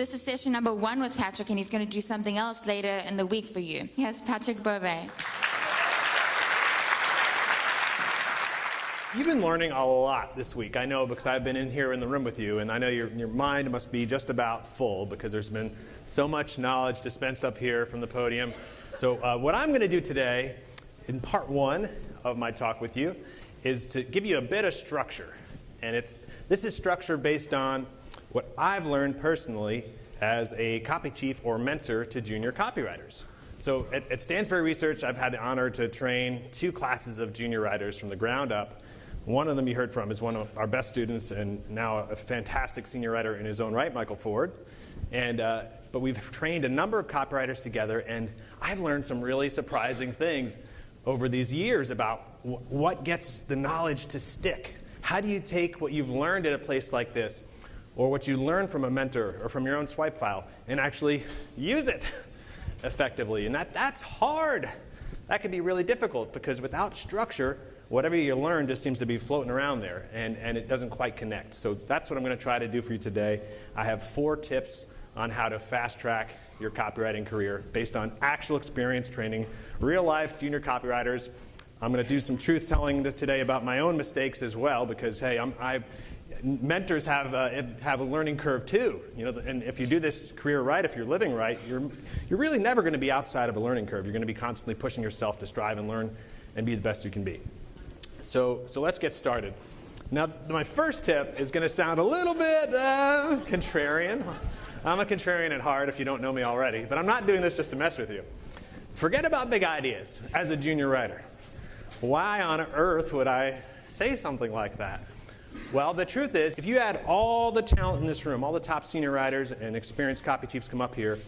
This is session number 1 with Patrick, and he's going to do something else later in the week for you. Here's Patrick Beauvais. You've been learning a lot this week, I know, because I've been in here in the room with you, and I know your mind must be just about full because there's been so much knowledge dispensed up here from the podium. So what I'm going to do today, in part 1 of my talk with you, is to give you a bit of structure. And this is structure based on what I've learned personally as a copy chief or mentor to junior copywriters. So at Stansberry Research, I've had the honor to train 2 classes of junior writers from the ground up. One of them you heard from is one of our best students and now a fantastic senior writer in his own right, Michael Ford. But we've trained a number of copywriters together, and I've learned some really surprising things over these years about what gets the knowledge to stick. How do you take what you've learned at a place like this, or what you learn from a mentor or from your own swipe file, and actually use it effectively? And that's hard. That can be really difficult because without structure, whatever you learn just seems to be floating around there, and it doesn't quite connect. So that's what I'm going to try to do for you today. I have 4 tips on how to fast track your copywriting career based on actual experience training real life junior copywriters. I'm going to do some truth telling today about my own mistakes as well, because hey, mentors have a learning curve too. And if you do this career right, if you're living right, you're really never going to be outside of a learning curve. You're going to be constantly pushing yourself to strive and learn and be the best you can be. So let's get started. Now, my first tip is going to sound a little bit contrarian. I'm a contrarian at heart if you don't know me already, but I'm not doing this just to mess with you. Forget about big ideas as a junior writer. Why on earth would I say something like that? Well, the truth is, if you had all the talent in this room, all the top senior writers and experienced copy chiefs come up here,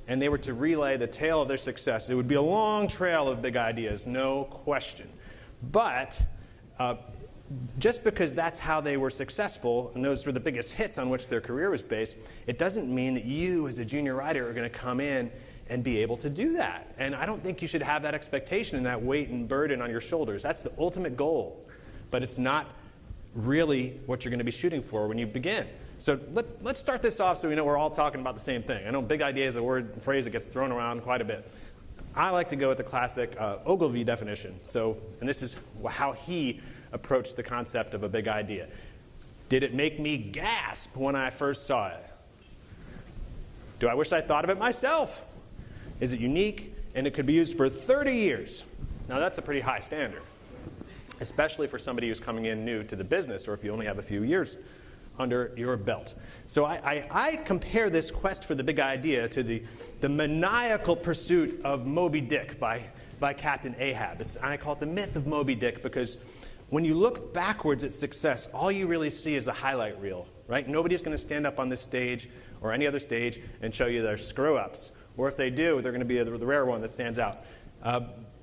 and they were to relay the tale of their success, it would be a long trail of big ideas, no question. But just because that's how they were successful, and those were the biggest hits on which their career was based, it doesn't mean that you as a junior writer are going to come in and be able to do that. And I don't think you should have that expectation and that weight and burden on your shoulders. That's the ultimate goal. But it's not really what you're going to be shooting for when you begin. So let's start this off so we know we're all talking about the same thing. I know big idea is a word and phrase that gets thrown around quite a bit. I like to go with the classic Ogilvy definition. And this is how he approached the concept of a big idea. Did it make me gasp when I first saw it? Do I wish I thought of it myself? Is it unique and it could be used for 30 years? Now that's a pretty high standard, especially for somebody who's coming in new to the business or if you only have a few years under your belt. So I compare this quest for the big idea to the maniacal pursuit of Moby Dick by Captain Ahab. And I call it the myth of Moby Dick because when you look backwards at success, all you really see is the highlight reel, right? Nobody's going to stand up on this stage or any other stage and show you their screw-ups. Or if they do, they're going to be the rare one that stands out.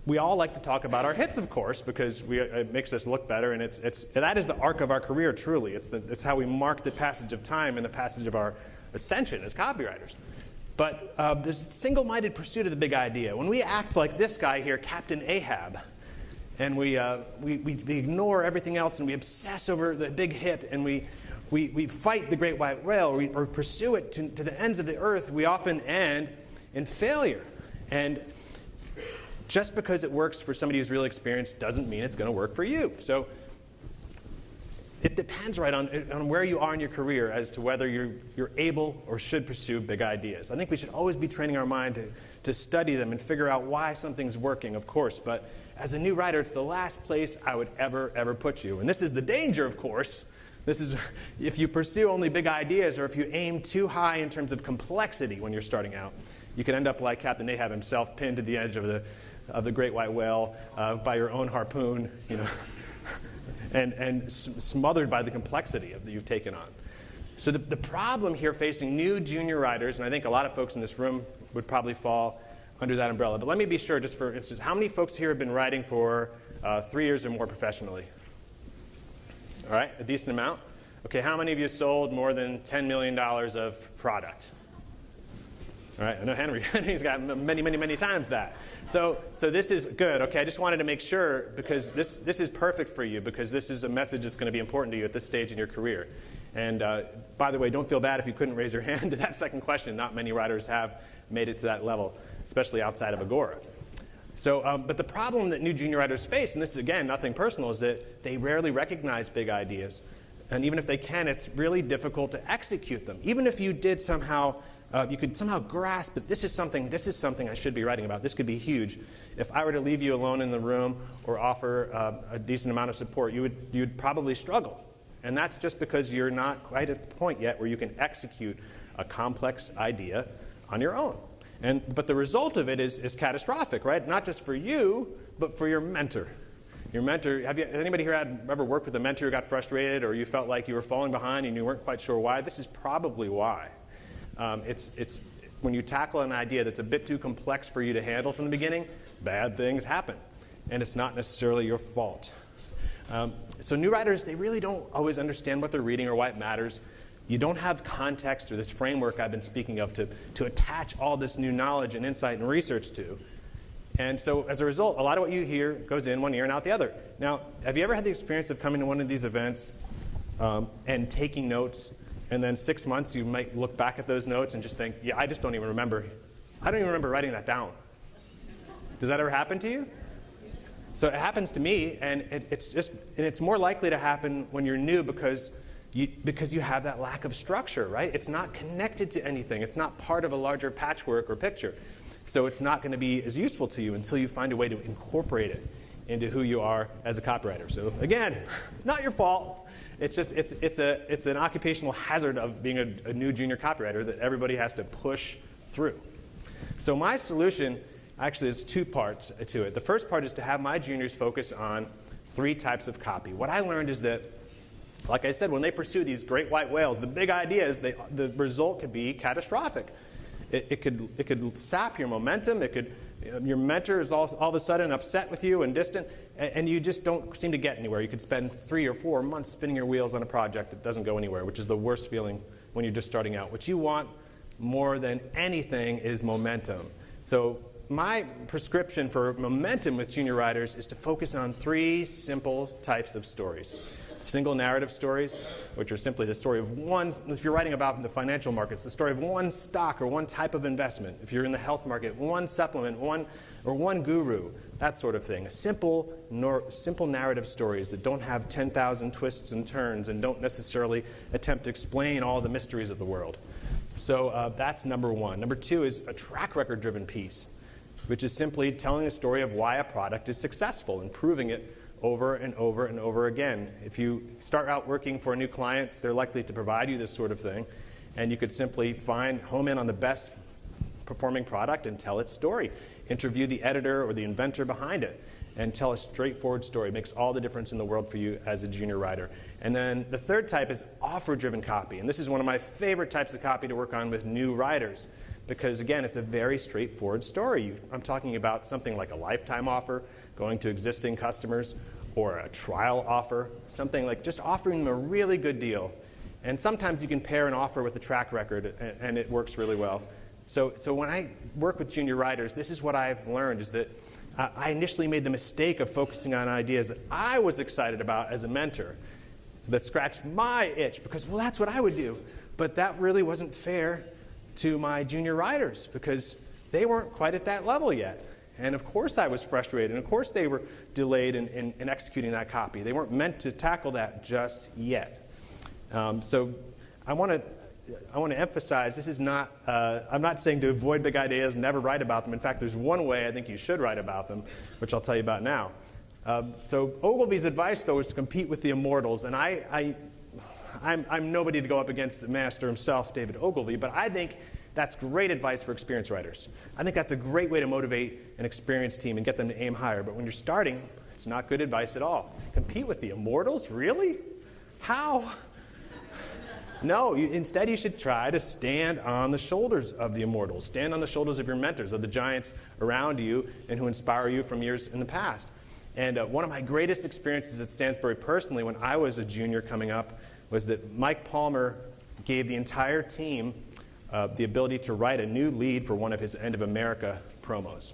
We all like to talk about our hits, of course, because it makes us look better, and that is the arc of our career, truly. It's how we mark the passage of time and the passage of our ascension as copywriters. But there's a single-minded pursuit of the big idea. When we act like this guy here, Captain Ahab, and we ignore everything else, and we obsess over the big hit, and we fight the great white whale, or pursue it to the ends of the earth, we often end in failure. And just because it works for somebody who's really experienced doesn't mean it's going to work for you. So it depends on where you are in your career as to whether you're able or should pursue big ideas. I think we should always be training our mind to study them and figure out why something's working, of course. But as a new writer, it's the last place I would ever put you. And this is the danger, of course. This is if you pursue only big ideas or if you aim too high in terms of complexity when you're starting out. You could end up like Captain Ahab himself, pinned to the edge of the great white whale by your own harpoon, and smothered by the complexity that you've taken on. So the problem here facing new junior writers, and I think a lot of folks in this room would probably fall under that umbrella. But let me be sure, just for instance, how many folks here have been writing for 3 years or more professionally? All right, a decent amount. Okay, how many of you sold more than $10 million of product? All right, I know Henry. He's got many, many, many times that. So this is good. Okay, I just wanted to make sure because this is perfect for you because this is a message that's going to be important to you at this stage in your career. And by the way, don't feel bad if you couldn't raise your hand to that second question. Not many writers have made it to that level, especially outside of Agora. So, but the problem that new junior writers face, and this is again nothing personal, is that they rarely recognize big ideas. And even if they can, it's really difficult to execute them. Even if you did somehow, you could somehow grasp that this is something I should be writing about. This could be huge. If I were to leave you alone in the room or offer a decent amount of support, you'd probably struggle. And that's just because you're not quite at the point yet where you can execute a complex idea on your own. But the result of it is catastrophic, right? Not just for you, but for your mentor. Your mentor, has anybody here ever worked with a mentor who got frustrated or you felt like you were falling behind and you weren't quite sure why? This is probably why. It's when you tackle an idea that's a bit too complex for you to handle from the beginning, bad things happen. And it's not necessarily your fault. So new writers, they really don't always understand what they're reading or why it matters. You don't have context or this framework I've been speaking of to attach all this new knowledge and insight and research to. And so as a result, a lot of what you hear goes in one ear and out the other. Now, have you ever had the experience of coming to one of these events and taking notes, and then 6 months you might look back at those notes and just think, yeah, I just don't even remember. I don't even remember writing that down. Does that ever happen to you? So it happens to me, and it's more likely to happen when you're new because you have that lack of structure, right? It's not connected to anything. It's not part of a larger patchwork or picture. So it's not going to be as useful to you until you find a way to incorporate it into who you are as a copywriter. So again, not your fault. It's just it's an occupational hazard of being a new junior copywriter that everybody has to push through. So my solution actually is 2 parts to it. The first part is to have my juniors focus on 3 types of copy. What I learned is that, like I said, when they pursue these great white whales, the big ideas, the result could be catastrophic. It could sap your momentum. Your mentor is all of a sudden upset with you and distant, and you just don't seem to get anywhere. You could spend 3 or 4 months spinning your wheels on a project that doesn't go anywhere, which is the worst feeling when you're just starting out. What you want more than anything is momentum. So my prescription for momentum with junior writers is to focus on 3 simple types of stories. Single narrative stories, which are simply the story of one, if you're writing about the financial markets, the story of one stock or one type of investment. If you're in the health market, one supplement, one guru, that sort of thing. Simple narrative stories that don't have 10,000 twists and turns and don't necessarily attempt to explain all the mysteries of the world. So that's number 1. Number 2 is a track record driven piece, which is simply telling a story of why a product is successful and proving it over and over and over again. If you start out working for a new client, they're likely to provide you this sort of thing, and you could simply home in on the best performing product and tell its story. Interview the editor or the inventor behind it and tell a straightforward story. It makes all the difference in the world for you as a junior writer. And then the third type is offer-driven copy, and this is one of my favorite types of copy to work on with new writers because, again, it's a very straightforward story. I'm talking about something like a lifetime offer, going to existing customers, or a trial offer, something like just offering them a really good deal. And sometimes you can pair an offer with a track record, and it works really well. So when I work with junior writers, this is what I've learned, is that I initially made the mistake of focusing on ideas that I was excited about as a mentor, that scratched my itch, because, well, that's what I would do. But that really wasn't fair to my junior writers, because they weren't quite at that level yet. And of course I was frustrated, and of course they were delayed in executing that copy. They weren't meant to tackle that just yet. So I want to emphasize, this is not, I'm not saying to avoid big ideas, never write about them. In fact, there's one way I think you should write about them, which I'll tell you about now. So Ogilvy's advice, though, is to compete with the immortals. And I'm nobody to go up against the master himself, David Ogilvy, but I think that's great advice for experienced writers. I think that's a great way to motivate an experienced team and get them to aim higher. But when you're starting, it's not good advice at all. Compete with the immortals? Really? How? No, instead you should try to stand on the shoulders of the immortals. Stand on the shoulders of your mentors, of the giants around you and who inspire you from years in the past. And one of my greatest experiences at Stansbury personally when I was a junior coming up was that Mike Palmer gave the entire team the ability to write a new lead for one of his End of America promos.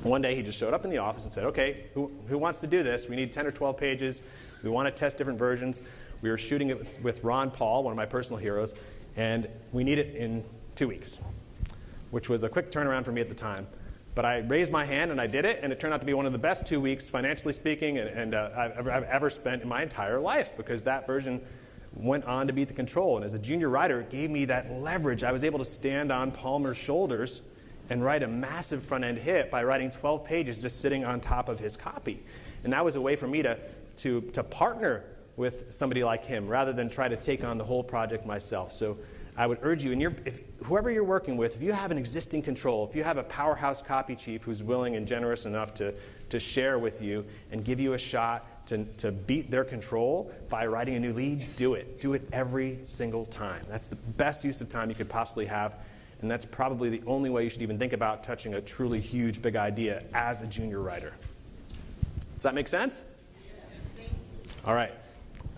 One day he just showed up in the office and said, okay, who wants to do this? We need 10 or 12 pages. We want to test different versions. We were shooting it with Ron Paul, one of my personal heroes, and we need it in 2 weeks, which was a quick turnaround for me at the time. But I raised my hand and I did it, and it turned out to be one of the best 2 weeks, financially speaking, and I've ever spent in my entire life, because that version went on to beat the control. And as a junior writer, it gave me that leverage. I was able to stand on Palmer's shoulders and write a massive front-end hit by writing 12 pages just sitting on top of his copy. And that was a way for me to partner with somebody like him rather than try to take on the whole project myself. So I would urge you, whoever you're working with, if you have an existing control, if you have a powerhouse copy chief who's willing and generous enough to share with you and give you a shot to beat their control by writing a new lead, do it. Do it every single time. That's the best use of time you could possibly have, and that's probably the only way you should even think about touching a truly huge, big idea as a junior writer. Does that make sense? All right.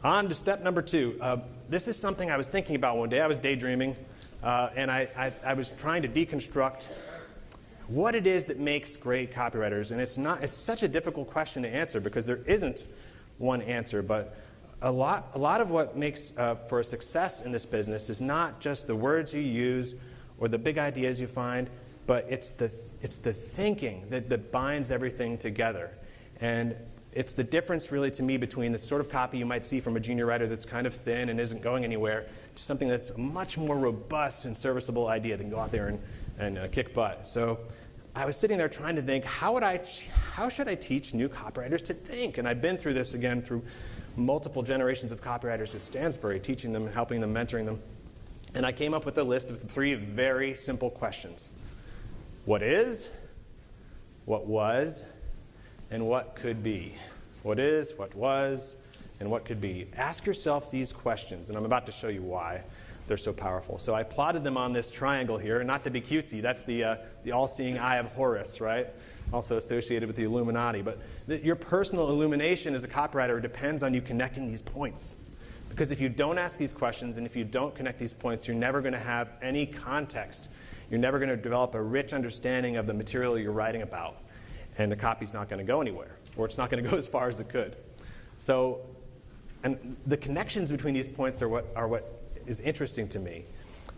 On to step number 2. This is something I was thinking about one day. I was daydreaming, and I was trying to deconstruct what it is that makes great copywriters. And it's such a difficult question to answer because there isn't one answer. But a lot of what makes for a success in this business is not just the words you use or the big ideas you find, but it's the thinking that binds everything together. And it's the difference, really, to me, between the sort of copy you might see from a junior writer that's kind of thin and isn't going anywhere to something that's a much more robust and serviceable idea that can go out there and kick butt. So I was sitting there trying to think, how should I teach new copywriters to think? And I've been through this, again, through multiple generations of copywriters at Stansbury, teaching them, helping them, mentoring them. And I came up with a list of 3 very simple questions. What is, what was, and what could be. What is, what was, and what could be. Ask yourself these questions, and I'm about to show you why they're so powerful. So I plotted them on this triangle here, not to be cutesy. That's the all-seeing eye of Horus, right? Also associated with the Illuminati. But your personal illumination as a copywriter depends on you connecting these points. Because if you don't ask these questions and if you don't connect these points, you're never going to have any context. You're never going to develop a rich understanding of the material you're writing about. And the copy's not going to go anywhere, or it's not going to go as far as it could. So, and the connections between these points are what is interesting to me.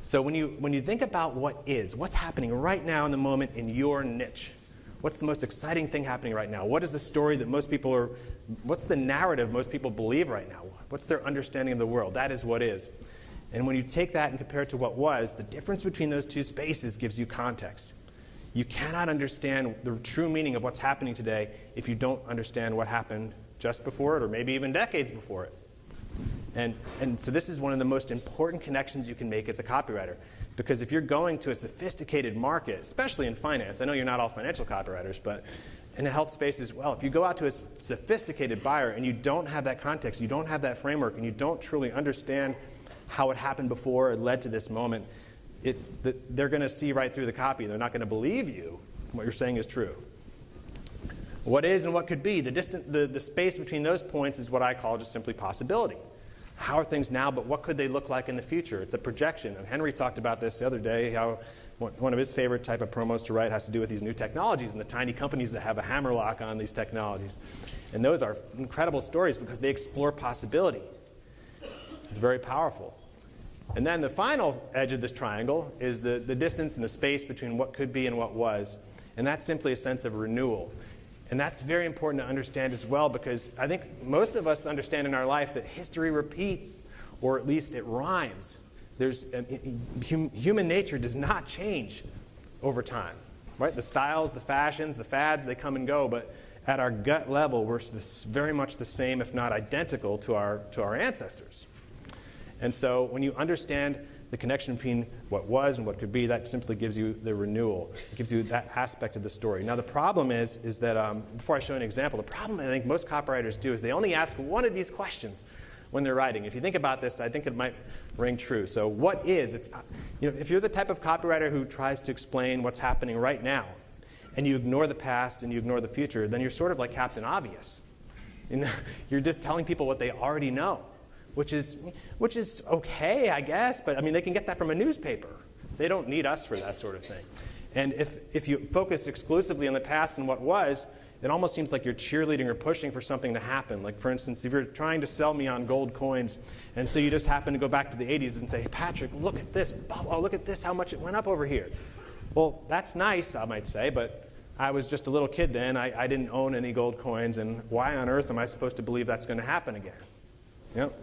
So when you think about what's happening right now in the moment in your niche, what's the most exciting thing happening right now? What is the story that what's the narrative most people believe right now? What's their understanding of the world? That is what is. And when you take that and compare it to what was, the difference between those two spaces gives you context. You cannot understand the true meaning of what's happening today if you don't understand what happened just before it, or maybe even decades before it. And so this is one of the most important connections you can make as a copywriter. Because if you're going to a sophisticated market, especially in finance, I know you're not all financial copywriters, but in the health space as well, if you go out to a sophisticated buyer and you don't have that context, you don't have that framework, and you don't truly understand how it happened before it led to this moment, they're going to see right through the copy. They're not going to believe you. What you're saying is true. What is and what could be. The space between those points is what I call just simply possibility. How are things now, but what could they look like in the future? It's a projection. And Henry talked about this the other day, how one of his favorite type of promos to write has to do with these new technologies and the tiny companies that have a hammerlock on these technologies. And those are incredible stories because they explore possibility. It's very powerful. And then the final edge of this triangle is the distance and the space between what could be and what was. And that's simply a sense of renewal. And that's very important to understand as well, because I think most of us understand in our life that history repeats, or at least it rhymes. Human nature does not change over time. Right? The styles, the fashions, the fads, they come and go, but at our gut level, we're very much the same, if not identical, to our ancestors. And so when you understand the connection between what was and what could be, that simply gives you the renewal. It gives you that aspect of the story. Now the problem is that, before I show you an example, the problem I think most copywriters do is they only ask one of these questions when they're writing. If you think about this, I think it might ring true. So what is? If you're the type of copywriter who tries to explain what's happening right now, and you ignore the past and you ignore the future, then you're sort of like Captain Obvious. You're just telling people what they already know. Which is okay, I guess, but I mean, they can get that from a newspaper. They don't need us for that sort of thing. And if you focus exclusively on the past and what was, it almost seems like you're cheerleading or pushing for something to happen. Like, for instance, if you're trying to sell me on gold coins, and so you just happen to go back to the 80s and say, hey, Patrick, look at this. Oh, look at this, how much it went up over here. Well, that's nice, I might say, but I was just a little kid then. I didn't own any gold coins, and why on earth am I supposed to believe that's going to happen again? You know?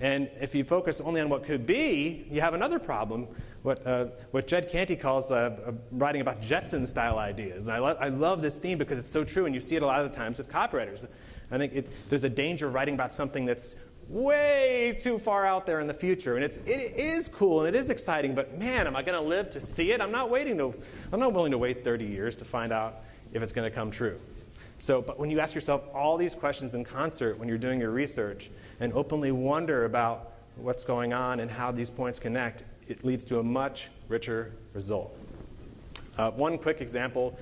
And if you focus only on what could be, you have another problem, what Jed Canty calls writing about Jetson-style ideas. And I love this theme because it's so true, and you see it a lot of the times with copywriters. I think there's a danger of writing about something that's way too far out there in the future. And it is cool, and it is exciting, but man, am I going to live to see it? I'm not willing to wait 30 years to find out if it's going to come true. But when you ask yourself all these questions in concert when you're doing your research and openly wonder about what's going on and how these points connect, it leads to a much richer result. One quick example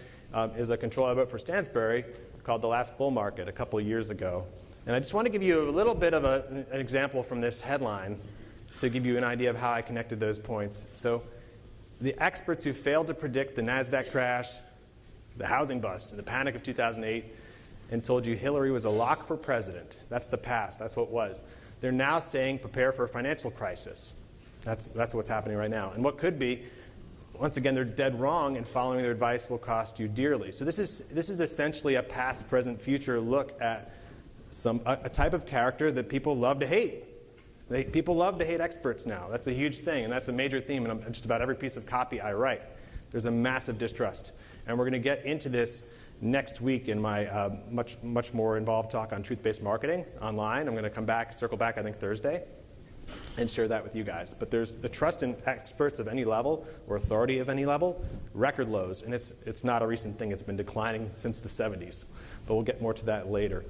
is a control I wrote for Stansberry called The Last Bull Market a couple of years ago. And I just want to give you a little bit of an example from this headline to give you an idea of how I connected those points. So the experts who failed to predict the NASDAQ crash, the housing bust, and the panic of 2008, and told you Hillary was a lock for president. That's the past. That's what was. They're now saying prepare for a financial crisis. That's what's happening right now. And what could be, once again, they're dead wrong, and following their advice will cost you dearly. So this is essentially a past, present, future look at a type of character that people love to hate. People love to hate experts now. That's a huge thing, and that's a major theme in just about every piece of copy I write. There's a massive distrust. And we're going to get into this next week in my much more involved talk on truth-based marketing online. I'm going to circle back, I think, Thursday, and share that with you guys. But there's the trust in experts of any level or authority of any level, record lows. And it's not a recent thing. It's been declining since the 70s. But we'll get more to that later.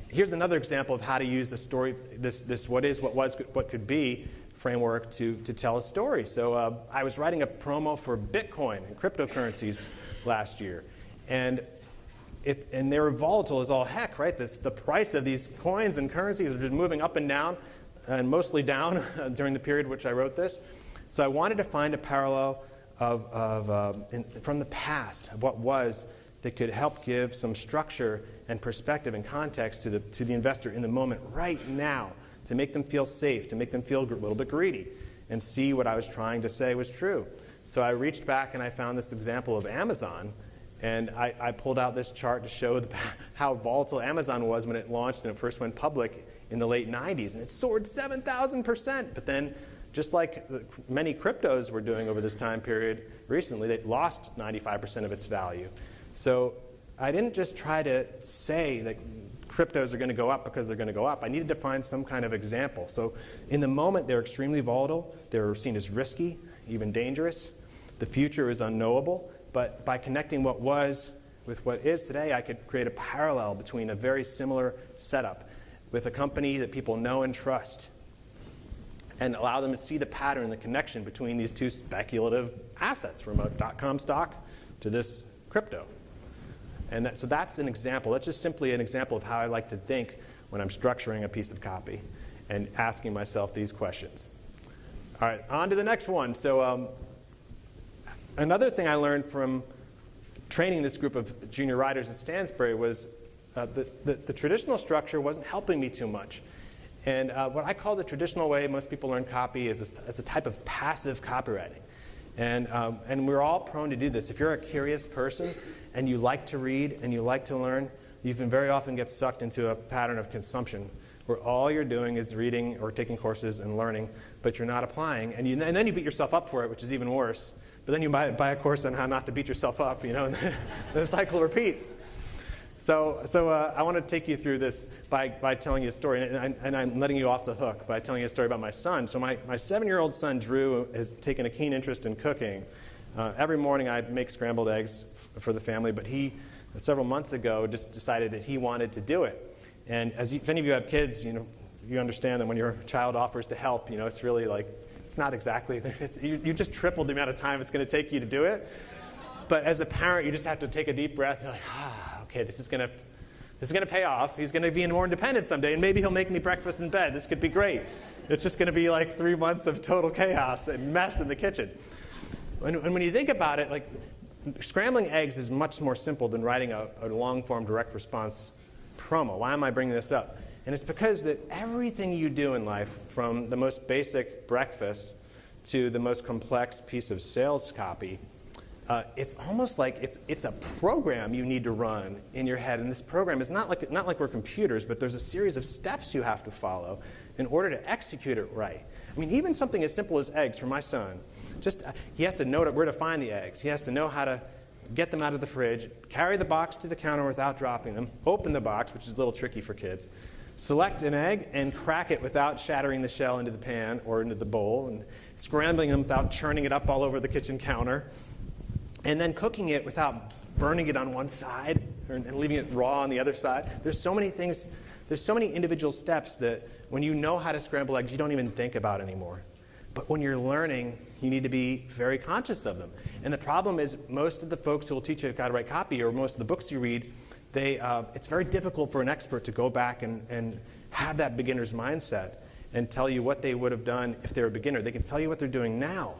Here's another example of how to use the story, this what is, what was, what could be framework to tell a story. So I was writing a promo for Bitcoin and cryptocurrencies last year. And they were volatile as all heck, right? The price of these coins and currencies are just moving up and down, and mostly down during the period which I wrote this. So I wanted to find a parallel from the past of what was that could help give some structure and perspective and context to the investor in the moment right now, to make them feel safe, to make them feel a little bit greedy, and see what I was trying to say was true. So I reached back and I found this example of Amazon, and I pulled out this chart to show how volatile Amazon was when it launched and it first went public in the late 90s. And it soared 7,000%. But then, just like many cryptos were doing over this time period recently, they lost 95% of its value. So I didn't just try to say that cryptos are going to go up because they're going to go up. I needed to find some kind of example. So in the moment, they're extremely volatile. They're seen as risky, even dangerous. The future is unknowable. But by connecting what was with what is today, I could create a parallel between a very similar setup with a company that people know and trust, and allow them to see the pattern, the connection between these two speculative assets, from a .com stock to this crypto. And so that's an example. That's just simply an example of how I like to think when I'm structuring a piece of copy and asking myself these questions. All right, on to the next one. So another thing I learned from training this group of junior writers at Stansberry was the traditional structure wasn't helping me too much. And what I call the traditional way most people learn copy is a type of passive copywriting. And we're all prone to do this. If you're a curious person and you like to read and you like to learn, you can very often get sucked into a pattern of consumption where all you're doing is reading or taking courses and learning, but you're not applying. And then you beat yourself up for it, which is even worse. But then you buy a course on how not to beat yourself up, and the cycle repeats. So I want to take you through this by telling you a story, and I'm letting you off the hook by telling you a story about my son. So my 7-year-old son, Drew, has taken a keen interest in cooking. Every morning I make scrambled eggs for the family, but he, several months ago, just decided that he wanted to do it. And if any of you have kids, you understand that when your child offers to help, it's really like, it's not exactly, you just tripled the amount of time it's going to take you to do it. But as a parent, you just have to take a deep breath. You're like, okay, this is going This is going to pay off. He's going to be more independent someday, and maybe he'll make me breakfast in bed. This could be great. It's just going to be like 3 months of total chaos and mess in the kitchen. And when you think about it, like scrambling eggs is much more simple than writing a long-form direct response promo. Why am I bringing this up? And it's because that everything you do in life, from the most basic breakfast to the most complex piece of sales copy, it's almost like it's a program you need to run in your head. And this program is not like we're computers, but there's a series of steps you have to follow in order to execute it right. I mean, even something as simple as eggs for my son, he has to know where to find the eggs. He has to know how to get them out of the fridge, carry the box to the counter without dropping them, open the box, which is a little tricky for kids, select an egg and crack it without shattering the shell into the pan or into the bowl, and scrambling them without churning it up all over the kitchen counter, and then cooking it without burning it on one side and leaving it raw on the other side. There's so many things, there's so many individual steps that when you know how to scramble eggs, you don't even think about anymore. But when you're learning, you need to be very conscious of them. And the problem is most of the folks who will teach you how to write copy, or most of the books you read, it's very difficult for an expert to go back and have that beginner's mindset and tell you what they would have done if they were a beginner. They can tell you what they're doing now,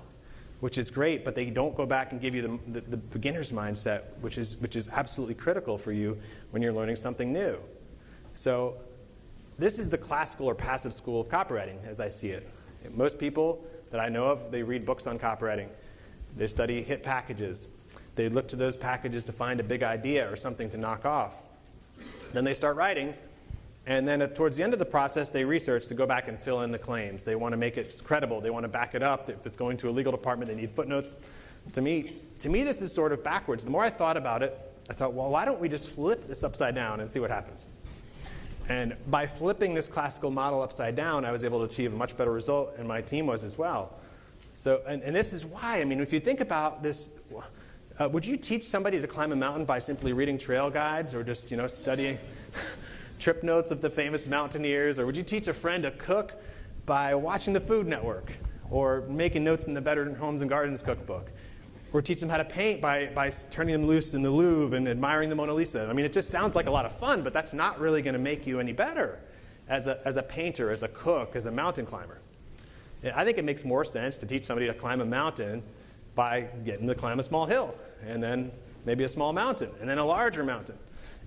which is great, but they don't go back and give you the beginner's mindset, which is absolutely critical for you when you're learning something new. So this is the classical or passive school of copywriting, as I see it. Most people that I know of, they read books on copywriting. They study hit packages. They look to those packages to find a big idea or something to knock off. Then they start writing, and then towards the end of the process, they research to go back and fill in the claims. They want to make it credible. They want to back it up. If it's going to a legal department, they need footnotes. To me, this is sort of backwards. The more I thought about it, I thought, well, why don't we just flip this upside down and see what happens? And by flipping this classical model upside down, I was able to achieve a much better result, and my team was as well. So, and this is why. I mean, if you think about this, would you teach somebody to climb a mountain by simply reading trail guides or just, studying trip notes of the famous mountaineers? Or would you teach a friend to cook by watching the Food Network or making notes in the Better Homes and Gardens cookbook? Or teach them how to paint by turning them loose in the Louvre and admiring the Mona Lisa? I mean, it just sounds like a lot of fun, but that's not really going to make you any better as a painter, as a cook, as a mountain climber. I think it makes more sense to teach somebody to climb a mountain by getting them to climb a small hill, and then maybe a small mountain, and then a larger mountain.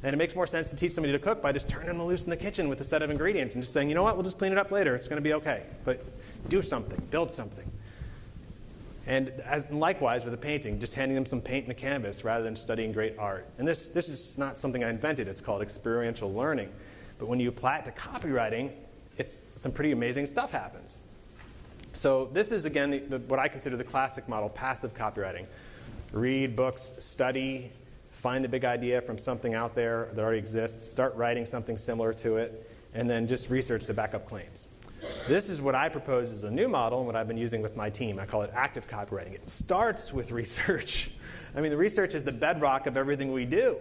And it makes more sense to teach somebody to cook by just turning them loose in the kitchen with a set of ingredients and just saying, you know what, we'll just clean it up later. It's going to be okay. But do something. Build something. And likewise with a painting, just handing them some paint and a canvas rather than studying great art. And this is not something I invented. It's called experiential learning. But when you apply it to copywriting, some pretty amazing stuff happens. So this is, again, what I consider the classic model, passive copywriting. Read books, study, find the big idea from something out there that already exists, start writing something similar to it, and then just research to back up claims. This is what I propose as a new model and what I've been using with my team. I call it active copywriting. It starts with research. I mean, the research is the bedrock of everything we do.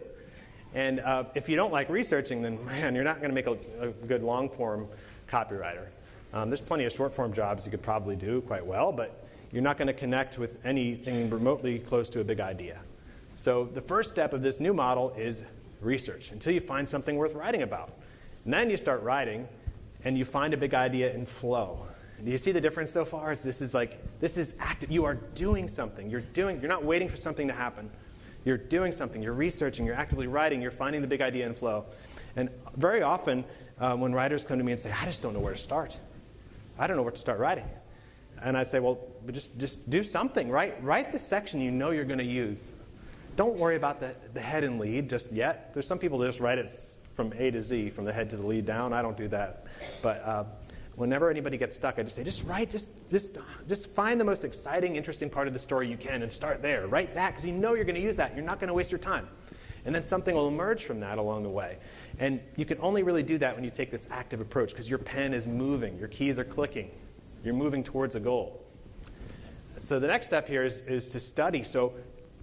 And if you don't like researching, then, man, you're not going to make a good long-form copywriter. There's plenty of short-form jobs you could probably do quite well, but you're not going to connect with anything remotely close to a big idea. So the first step of this new model is research until you find something worth writing about. And then you start writing, and you find a big idea in flow. Do you see the difference so far? This is active. You are doing something. You're not waiting for something to happen. You're doing something. You're researching. You're actively writing. You're finding the big idea in flow. And very often, when writers come to me and say, I just don't know where to start. I don't know where to start writing. And I say, well, just do something. Write the section you know you're going to use. Don't worry about the head and lead just yet. There's some people that just write it from A to Z, from the head to the lead down. I don't do that. But whenever anybody gets stuck, I just say, just find the most exciting, interesting part of the story you can and start there. Write that because you know you're going to use that. You're not going to waste your time. And then something will emerge from that along the way. And you can only really do that when you take this active approach because your pen is moving. Your keys are clicking. You're moving towards a goal. So the next step here is to study. So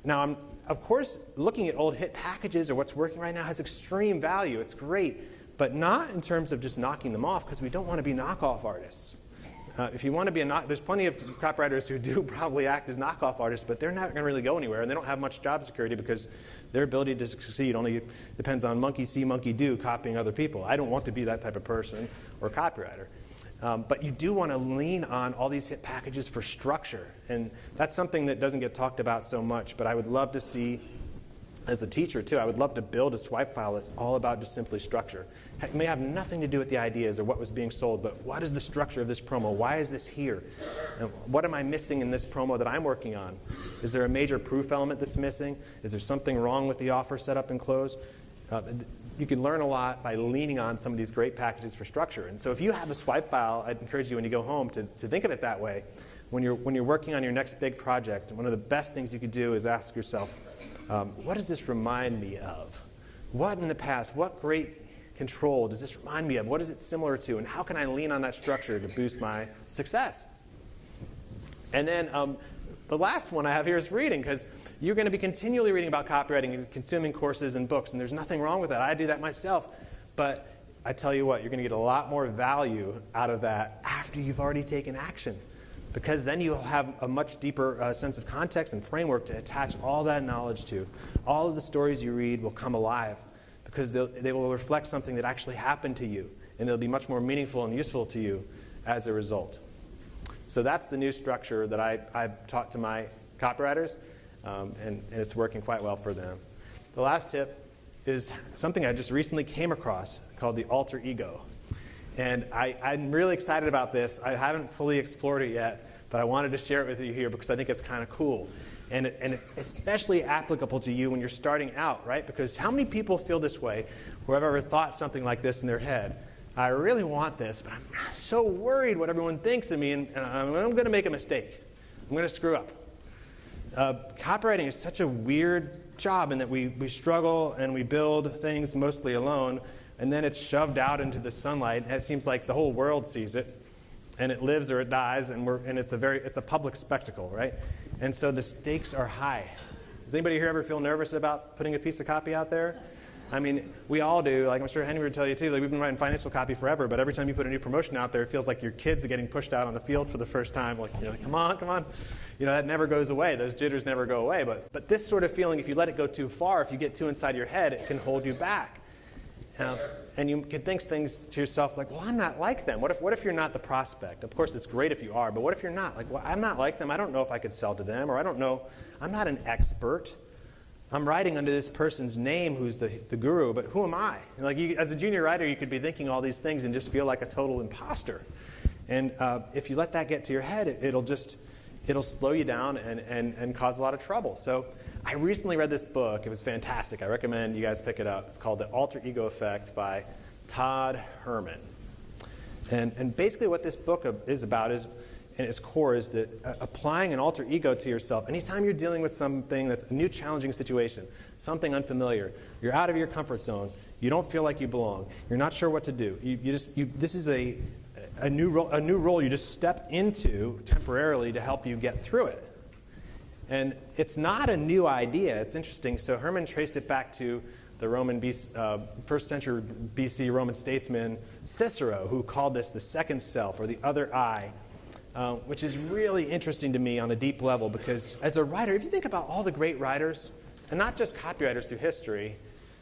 now, of course, looking at old hit packages or what's working right now has extreme value. It's great, but not in terms of just knocking them off because we don't want to be knockoff artists. If you want to be there's plenty of copywriters who do probably act as knockoff artists, but they're not going to really go anywhere, and they don't have much job security because their ability to succeed only depends on monkey see, monkey do, copying other people. I don't want to be that type of person or copywriter. But you do want to lean on all these hit packages for structure, and that's something that doesn't get talked about so much, but I would love to see, as a teacher too, I would love to build a swipe file that's all about just simply structure. It may have nothing to do with the ideas or what was being sold, but what is the structure of this promo? Why is this here? And what am I missing in this promo that I'm working on? Is there a major proof element that's missing? Is there something wrong with the offer setup and close? You can learn a lot by leaning on some of these great packages for structure. And so if you have a swipe file, I'd encourage you when you go home to think of it that way. When you're working on your next big project, one of the best things you could do is ask yourself, what does this remind me of? What in the past, what great control does this remind me of? What is it similar to? And how can I lean on that structure to boost my success? And then the last one I have here is reading, because you're going to be continually reading about copywriting and consuming courses and books, and there's nothing wrong with that. I do that myself. But I tell you what, you're going to get a lot more value out of that after you've already taken action, because then you'll have a much deeper sense of context and framework to attach all that knowledge to. All of the stories you read will come alive, because they will reflect something that actually happened to you, and they'll be much more meaningful and useful to you as a result. So that's the new structure that I've taught to my copywriters, and it's working quite well for them. The last tip is something I just recently came across called the alter ego. And I'm really excited about this. I haven't fully explored it yet, but I wanted to share it with you here because I think it's kind of cool. And it's especially applicable to you when you're starting out, right? Because how many people feel this way who have ever thought something like this in their head? I really want this, but I'm so worried what everyone thinks of me, and I'm going to make a mistake. I'm going to screw up. Copywriting is such a weird job in that we struggle and we build things mostly alone, and then it's shoved out into the sunlight, and it seems like the whole world sees it, and it lives or it dies, and it's a public spectacle, right? And so the stakes are high. Does anybody here ever feel nervous about putting a piece of copy out there? I mean, we all do. Like I'm sure Henry would tell you too. Like we've been writing financial copy forever, but every time you put a new promotion out there, it feels like your kids are getting pushed out on the field for the first time. Like you're like, come on. You know, that never goes away. Those jitters never go away. But this sort of feeling, if you let it go too far, if you get too inside your head, it can hold you back. And you can think things to yourself like, well, I'm not like them. What if you're not the prospect? Of course, it's great if you are, but what if you're not? Like, well, I'm not like them. I don't know if I could sell to them, or I don't know. I'm not an expert. I'm writing under this person's name who's the guru, but who am I? And like as a junior writer, you could be thinking all these things and just feel like a total imposter. And if you let that get to your head, it'll slow you down and cause a lot of trouble. So I recently read this book. It was fantastic. I recommend you guys pick it up. It's called The Alter Ego Effect by Todd Herman. And basically what this book is about is, in its core, is that applying an alter ego to yourself. Anytime you're dealing with something that's a new challenging situation, something unfamiliar, you're out of your comfort zone, you don't feel like you belong, you're not sure what to do. This is a new role you just step into temporarily to help you get through it. And it's not a new idea. It's interesting. So Herman traced it back to the first century BC Roman statesman Cicero, who called this the second self, or the other I, which is really interesting to me on a deep level, because as a writer, if you think about all the great writers, and not just copywriters through history,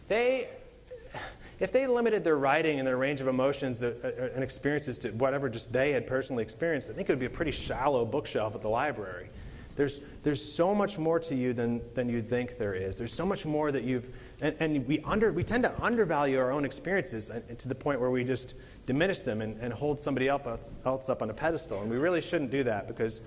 if they limited their writing and their range of emotions and experiences to whatever just they had personally experienced, I think it would be a pretty shallow bookshelf at the library. There's so much more to you than you'd think there is. There's so much more that we tend to undervalue our own experiences to the point where we just diminish them and hold somebody else up on a pedestal. And we really shouldn't do that, because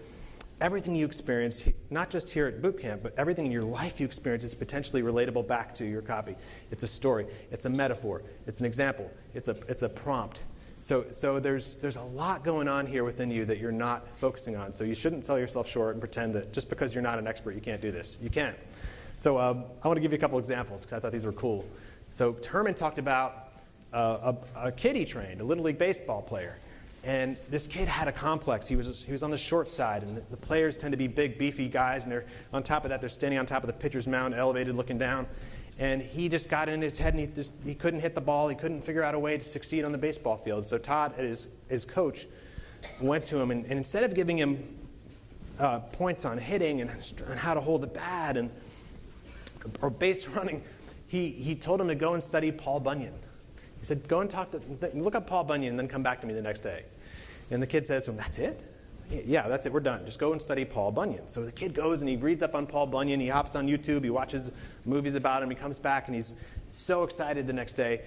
everything you experience, not just here at boot camp, but everything in your life you experience is potentially relatable back to your copy. It's a story. It's a metaphor. It's an example. It's a prompt. So there's a lot going on here within you that you're not focusing on. So you shouldn't sell yourself short and pretend that just because you're not an expert, you can't do this. You can. So I want to give you a couple examples because I thought these were cool. So Herman talked about a kid he trained, a Little League baseball player. And this kid had a complex. He was on the short side, and the players tend to be big, beefy guys, and they're on top of that, they're standing on top of the pitcher's mound, elevated, looking down. And he just got in his head, and he couldn't hit the ball. He couldn't figure out a way to succeed on the baseball field. So Todd, as his coach, went to him, and instead of giving him points on hitting and how to hold the bat or base running, he told him to go and study Paul Bunyan. He said, go and look up Paul Bunyan and then come back to me the next day. And the kid says to him, that's it? Yeah, that's it, we're done. Just go and study Paul Bunyan. So the kid goes and he reads up on Paul Bunyan, he hops on YouTube, he watches movies about him, he comes back and he's so excited the next day.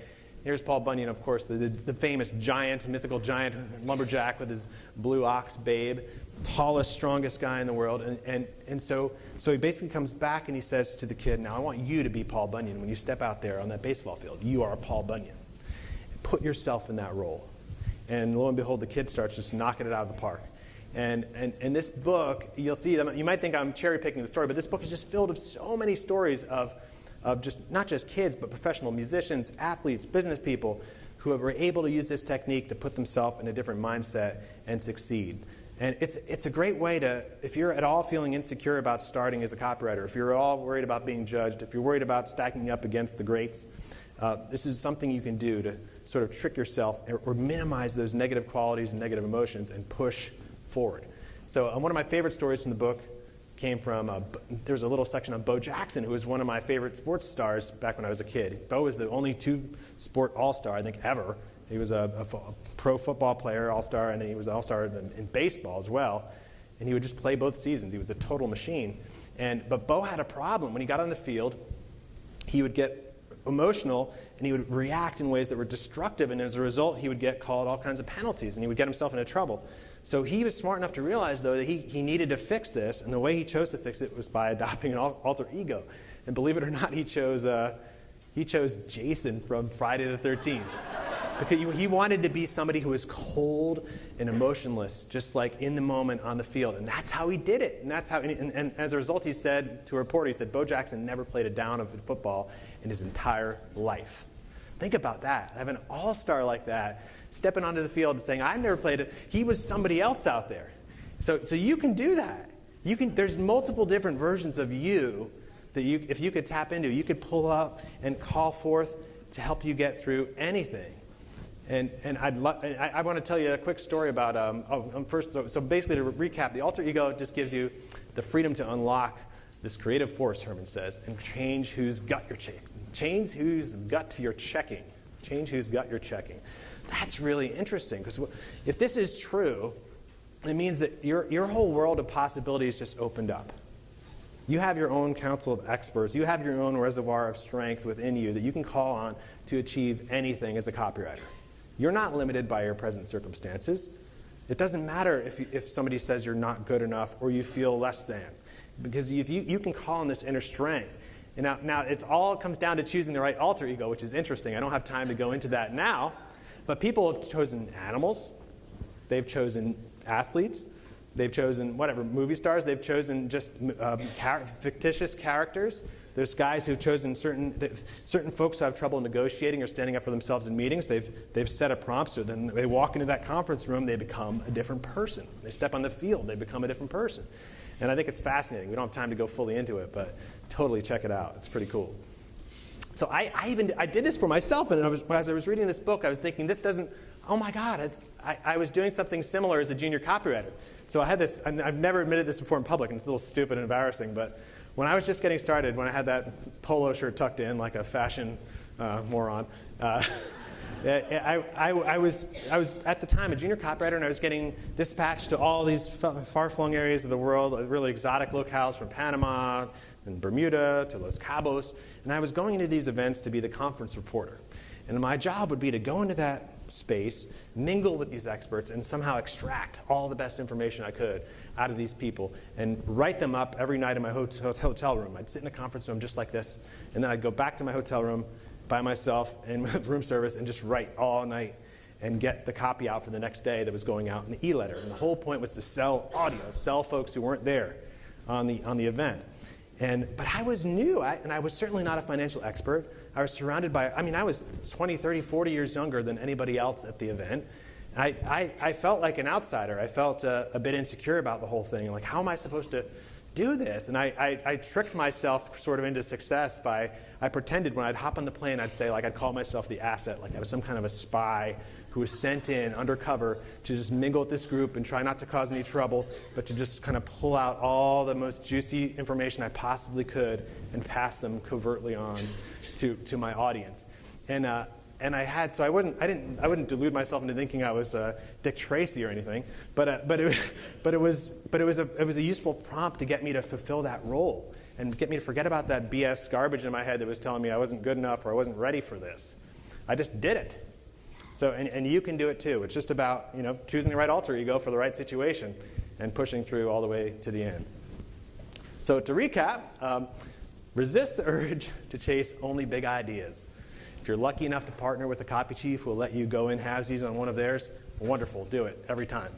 Here's Paul Bunyan, of course, the famous giant, mythical giant lumberjack with his blue ox babe, tallest, strongest guy in the world. And so he basically comes back and he says to the kid, now I want you to be Paul Bunyan when you step out there on that baseball field. You are Paul Bunyan. Put yourself in that role. And lo and behold, the kid starts just knocking it out of the park. And this book, you'll see, you might think I'm cherry picking the story, but this book is just filled with so many stories of just not just kids, but professional musicians, athletes, business people who were able to use this technique to put themselves in a different mindset and succeed. And it's a great way to, if you're at all feeling insecure about starting as a copywriter, if you're at all worried about being judged, if you're worried about stacking up against the greats, this is something you can do to sort of trick yourself or minimize those negative qualities and negative emotions and push forward. So one of my favorite stories from the book came from, there's a little section on Bo Jackson, who was one of my favorite sports stars back when I was a kid. Bo was the only two-sport all-star, I think, ever. He was a pro football player, all-star, and he was an all-star in baseball as well. And he would just play both seasons. He was a total machine. But Bo had a problem. When he got on the field, he would get emotional, and he would react in ways that were destructive, and as a result, he would get called all kinds of penalties, and he would get himself into trouble. So he was smart enough to realize, though, that he needed to fix this, and the way he chose to fix it was by adopting an alter ego. And believe it or not, he chose Jason from Friday the 13th. Because he wanted to be somebody who was cold and emotionless, just like in the moment on the field. And that's how he did it. And that's how. And as a result, he said to a reporter, he said, Bo Jackson never played a down of football in his entire life. Think about that. Have an all-star like that stepping onto the field and saying, I never played it. He was somebody else out there. So you can do that. There's multiple different versions of you that if you could tap into, you could pull up and call forth to help you get through anything. And I want to tell you a quick story about, first, so basically to recap, the alter ego just gives you the freedom to unlock this creative force, Herman says, and change whose gut you're checking. Change whose gut you're checking. Change whose gut you're checking. That's really interesting, because if this is true, it means that your whole world of possibilities just opened up. You have your own council of experts. You have your own reservoir of strength within you that you can call on to achieve anything as a copywriter. You're not limited by your present circumstances. It doesn't matter if somebody says you're not good enough or you feel less than, because if you can call on this inner strength. And now it all comes down to choosing the right alter ego, which is interesting. I don't have time to go into that now, but people have chosen animals. They've chosen athletes. They've chosen movie stars. They've chosen just fictitious characters. There's guys who've chosen certain folks who have trouble negotiating or standing up for themselves in meetings. They've set a prompt, so then they walk into that conference room, they become a different person. They step on the field, they become a different person. And I think it's fascinating. We don't have time to go fully into it, but totally check it out. It's pretty cool. So I did this for myself, and as I was reading this book, I was thinking, this doesn't, oh my God, I was doing something similar as a junior copywriter. So I had this, and I've never admitted this before in public, and it's a little stupid and embarrassing, but when I was just getting started, when I had that polo shirt tucked in like a fashion moron, I was at the time a junior copywriter, and I was getting dispatched to all these far-flung areas of the world, really exotic locales from Panama and Bermuda to Los Cabos, and I was going into these events to be the conference reporter. And my job would be to go into that space, mingle with these experts, and somehow extract all the best information I could out of these people and write them up every night in my hotel room. I'd sit in a conference room just like this, and then I'd go back to my hotel room by myself and with room service and just write all night and get the copy out for the next day that was going out in the e-letter. And the whole point was to sell audio, sell folks who weren't there on the event. But I was new, and I was certainly not a financial expert. I was surrounded by, I was 20, 30, 40 years younger than anybody else at the event. I felt like an outsider. I felt a bit insecure about the whole thing. Like, how am I supposed to do this? And I tricked myself sort of into success by, I pretended when I'd hop on the plane, I'd say, like, I'd call myself the asset, like I was some kind of a spy who was sent in undercover to just mingle with this group and try not to cause any trouble, but to just kind of pull out all the most juicy information I possibly could and pass them covertly on to my audience. And I wouldn't delude myself into thinking I was Dick Tracy or anything, but it was a useful prompt to get me to fulfill that role and get me to forget about that BS garbage in my head that was telling me I wasn't good enough or I wasn't ready for this. I just did it. So, and you can do it too. It's just about, choosing the right alter ego for the right situation and pushing through all the way to the end. So to recap, resist the urge to chase only big ideas. If you're lucky enough to partner with a copy chief who will let you go in halvesies on one of theirs, wonderful, do it every time.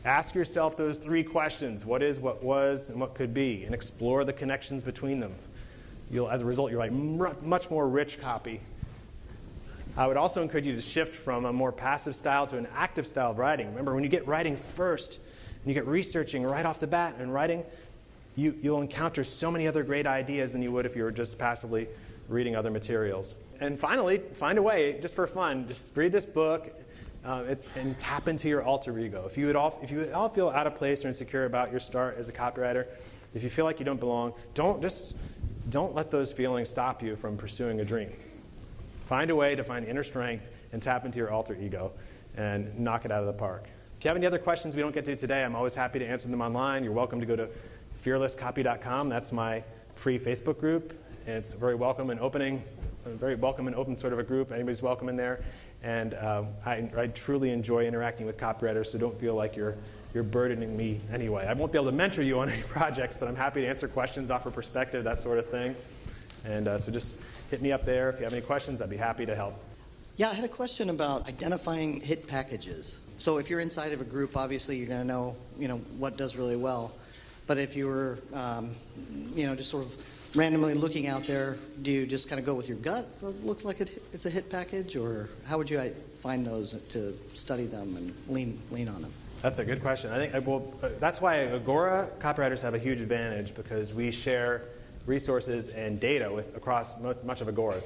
Ask yourself those 3 questions: what is, what was, and what could be, and explore the connections between them. As a result, you'll write much more rich copy. I would also encourage you to shift from a more passive style to an active style of writing. Remember, when you get writing first, and you get researching right off the bat and writing, you'll encounter so many other great ideas than you would if you were just passively reading other materials. And finally, find a way, just for fun, just read this book and tap into your alter ego. If you at all feel out of place or insecure about your start as a copywriter, if you feel like you don't belong, don't let those feelings stop you from pursuing a dream. Find a way to find inner strength and tap into your alter ego and knock it out of the park. If you have any other questions we don't get to today, I'm always happy to answer them online. You're welcome to go to fearlesscopy.com. That's my free Facebook group. And it's very welcome and open sort of a group. Anybody's welcome in there. And I truly enjoy interacting with copywriters, so don't feel like you're burdening me anyway. I won't be able to mentor you on any projects, but I'm happy to answer questions, offer perspective, that sort of thing. And so just hit me up there. If you have any questions, I'd be happy to help. Yeah, I had a question about identifying hit packages. So if you're inside of a group, obviously you're going to know, what does really well. But if you were, just sort of randomly looking out there, do you just kind of go with your gut? Look like it's a hit package, or how would you find those to study them and lean on them? That's a good question. I think that's why Agora copywriters have a huge advantage, because we share resources and data across much of Agora.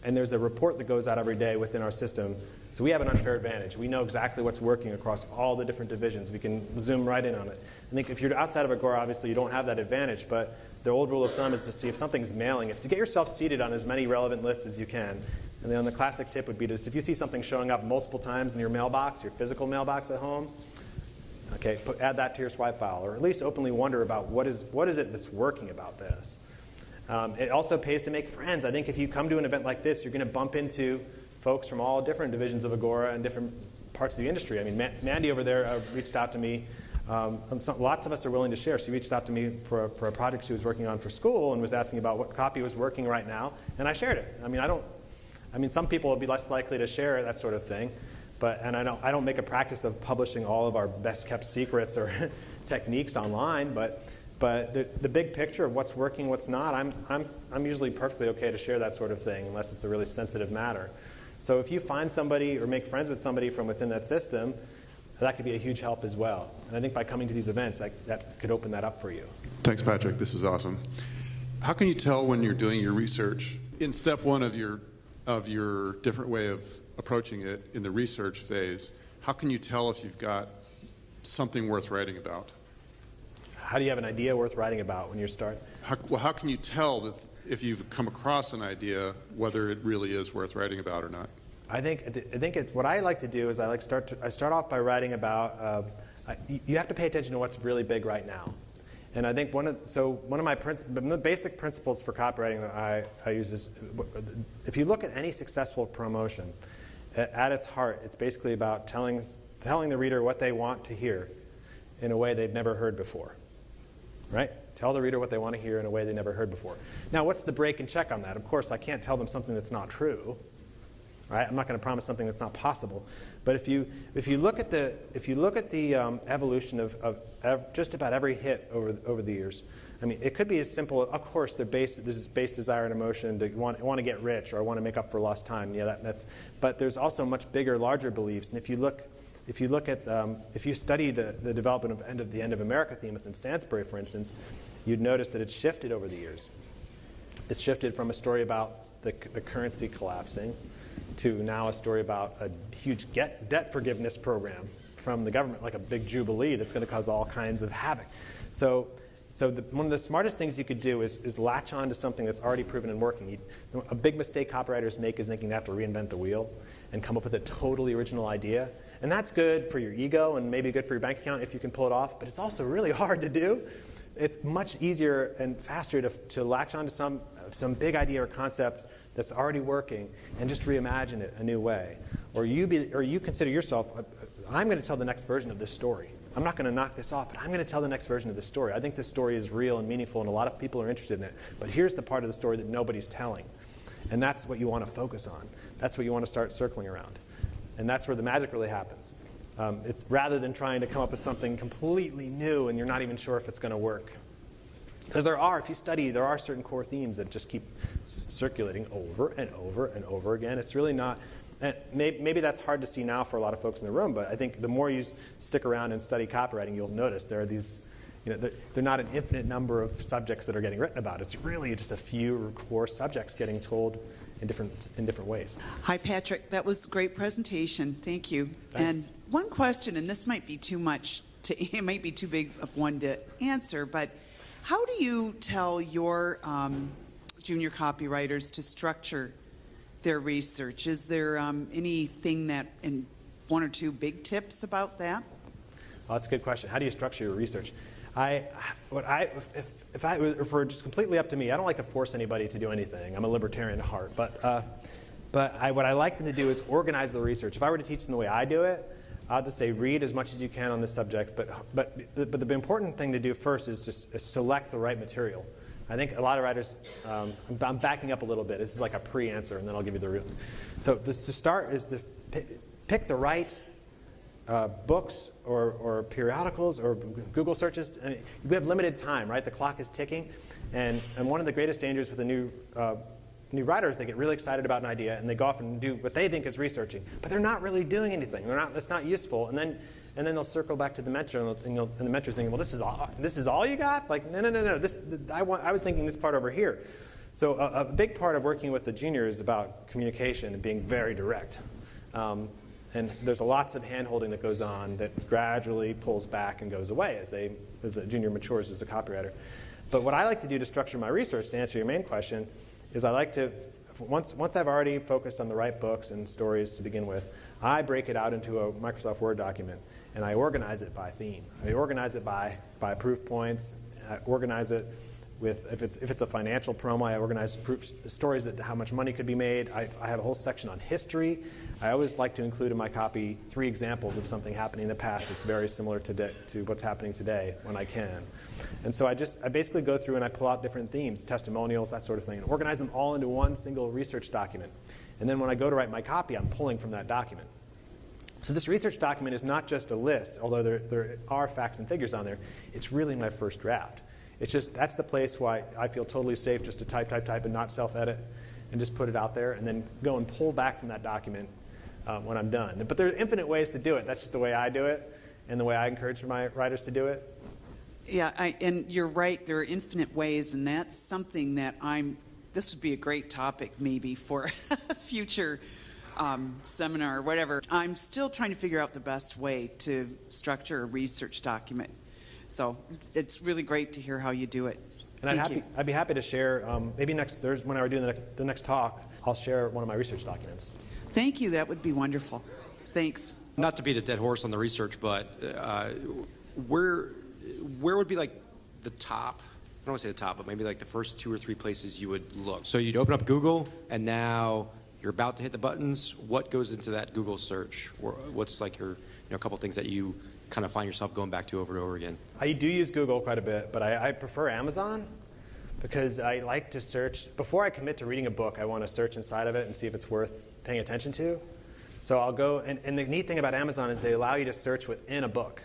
And there's a report that goes out every day within our system. So we have an unfair advantage. We know exactly what's working across all the different divisions. We can zoom right in on it. I think if you're outside of Agora, obviously you don't have that advantage, but the old rule of thumb is to see if something's mailing. If to get yourself seated on as many relevant lists as you can. And then the classic tip would be to, if you see something showing up multiple times in your mailbox, your physical mailbox at home, okay, add that to your swipe file, or at least openly wonder about what is it that's working about this. It also pays to make friends. I think if you come to an event like this, you're going to bump into folks from all different divisions of Agora and different parts of the industry. I mean, Mandy over there reached out to me. Lots of us are willing to share. She reached out to me for a project she was working on for school and was asking about what copy was working right now, and I shared it. I mean, some people would be less likely to share that sort of thing, and I don't make a practice of publishing all of our best kept secrets or techniques online, but the big picture of what's working, what's not, I'm usually perfectly okay to share that sort of thing unless it's a really sensitive matter. So if you find somebody or make friends with somebody from within that system, that could be a huge help as well. And I think by coming to these events, that could open that up for you. Thanks, Patrick. This is awesome. How can you tell when you're doing your research in step one of your different way of approaching it in the research phase? How can you tell if you've got something worth writing about? How do you have an idea worth writing about when you start? How can you tell that if you've come across an idea, whether it really is worth writing about or not? I think it's what I like to do is I start off by writing about. You have to pay attention to what's really big right now, and I think one of the basic principles for copywriting that I use is, if you look at any successful promotion, at its heart, it's basically about telling the reader what they want to hear in a way they've never heard before. Right? Tell the reader what they want to hear in a way they never heard before. Now, what's the break and check on that? Of course, I can't tell them something that's not true. Right? I'm not going to promise something that's not possible. But if you look at the evolution of just about every hit over the years, I mean, it could be as simple. Of course, there's this base desire and emotion to want to get rich or want to make up for lost time. Yeah, but there's also much bigger, larger beliefs. And if you study the development of the End of America theme within Stansbury, for instance, you'd notice that it's shifted over the years. It's shifted from a story about the currency collapsing to now a story about a huge debt forgiveness program from the government, like a big jubilee that's going to cause all kinds of havoc. So one of the smartest things you could do is latch on to something that's already proven and working. A big mistake copywriters make is thinking they have to reinvent the wheel and come up with a totally original idea. And that's good for your ego and maybe good for your bank account if you can pull it off, but it's also really hard to do. It's much easier and faster to latch on to some big idea or concept that's already working and just reimagine it a new way. Or you consider yourself, I'm going to tell the next version of this story. I'm not going to knock this off, but I'm going to tell the next version of this story. I think this story is real and meaningful, and a lot of people are interested in it. But here's the part of the story that nobody's telling. And that's what you want to focus on. That's what you want to start circling around. And that's where the magic really happens. It's rather than trying to come up with something completely new and you're not even sure if it's going to work. Because if you study, there are certain core themes that just keep circulating over and over and over again. It's really not. And maybe that's hard to see now for a lot of folks in the room, but I think the more you stick around and study copywriting, you'll notice there are these, they're not an infinite number of subjects that are getting written about. It's really just a few core subjects getting told in different ways. Hi, Patrick. That was a great presentation. Thank you. Thanks. And one question, and this might be too much, it might be too big of one to answer, but how do you tell your junior copywriters to structure their research? Is there anything in one or two big tips about that? Well, that's a good question. How do you structure your research? If it were just completely up to me, I don't like to force anybody to do anything. I'm a libertarian at heart, but what I like them to do is organize the research. If I were to teach them the way I do it, I'll just say read as much as you can on this subject. But the important thing to do first is just select the right material. I think a lot of writers, I'm backing up a little bit. This is like a pre-answer, and then I'll give you the real. So to start is to pick the right books or periodicals or Google searches. And we have limited time, right? The clock is ticking. And one of the greatest dangers with a new writers, they get really excited about an idea, and they go off and do what they think is researching. But they're not really doing anything. It's not useful. And then they'll circle back to the mentor, and the mentor's thinking, well, this is all you got? Like, no. I was thinking this part over here. So a big part of working with the junior is about communication and being very direct. And there's lots of hand-holding that goes on that gradually pulls back and goes away as a junior matures as a copywriter. But what I like to do to structure my research, to answer your main question, is I like to, once I've already focused on the right books and stories to begin with, I break it out into a Microsoft Word document, and I organize it by theme. I organize it by proof points. I organize it with, if it's a financial promo, I organize stories that how much money could be made. I have a whole section on history. I always like to include in my copy 3 examples of something happening in the past that's very similar to what's happening today when I can. And so I basically go through and I pull out different themes, testimonials, that sort of thing, and organize them all into one single research document. And then when I go to write my copy, I'm pulling from that document. So this research document is not just a list, although there are facts and figures on there. It's really my first draft. It's just, that's the place where I feel totally safe just to type and not self-edit and just put it out there and then go and pull back from that document when I'm done. But there are infinite ways to do it. That's just the way I do it and the way I encourage my writers to do it. Yeah, and you're right. There are infinite ways, and that's something that this would be a great topic maybe for a future seminar or whatever. I'm still trying to figure out the best way to structure a research document. So it's really great to hear how you do it. And I'd be happy to share, maybe next Thursday, when I were doing the next talk, I'll share one of my research documents. Thank you. That would be wonderful. Thanks. Not to beat a dead horse on the research, but where would be like the top, I don't want to say the top, but maybe like the first 2 or 3 places you would look? So you'd open up Google, and now you're about to hit the buttons. What goes into that Google search? Or what's like your a couple things that you kind of find yourself going back to over and over again? I do use Google quite a bit, but I prefer Amazon because I like to search. Before I commit to reading a book, I want to search inside of it and see if it's worth paying attention to. So I'll go, and the neat thing about Amazon is they allow you to search within a book.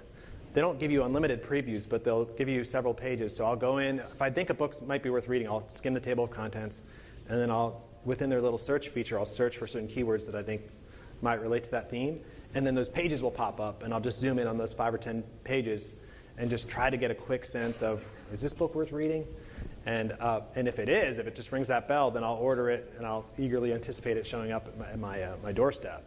They don't give you unlimited previews, but they'll give you several pages. So I'll go in, if I think a book might be worth reading, I'll skim the table of contents, and then within their little search feature, I'll search for certain keywords that I think might relate to that theme. And then those pages will pop up, and I'll just zoom in on those 5 or 10 pages and just try to get a quick sense of, is this book worth reading? And if it just rings that bell, then I'll order it and I'll eagerly anticipate it showing up at my doorstep.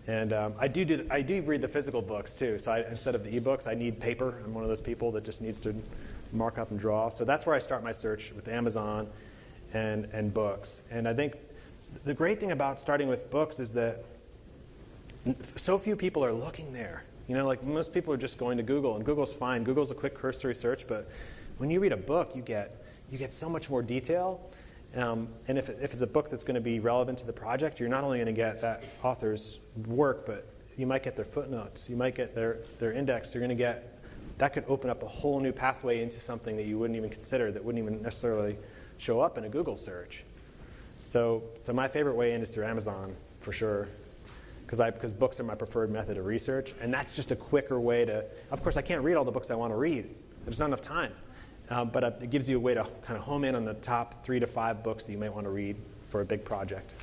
And I do read the physical books too. So instead of the ebooks, I need paper. I'm one of those people that just needs to mark up and draw. So that's where I start my search, with Amazon and books. And I think the great thing about starting with books is that so few people are looking there. Like most people are just going to Google, and Google's fine. Google's a quick cursory search, but when you read a book, you get so much more detail. And if it's a book that's going to be relevant to the project, you're not only going to get that author's work, but you might get their footnotes. You might get their index. You're going to get, that could open up a whole new pathway into something that you wouldn't even consider, that wouldn't even necessarily show up in a Google search. So my favorite way in is through Amazon, for sure, because books are my preferred method of research, and that's just a quicker way to, of course I can't read all the books I want to read. There's not enough time. But it gives you a way to kind of home in on the top 3 to 5 books that you might want to read for a big project.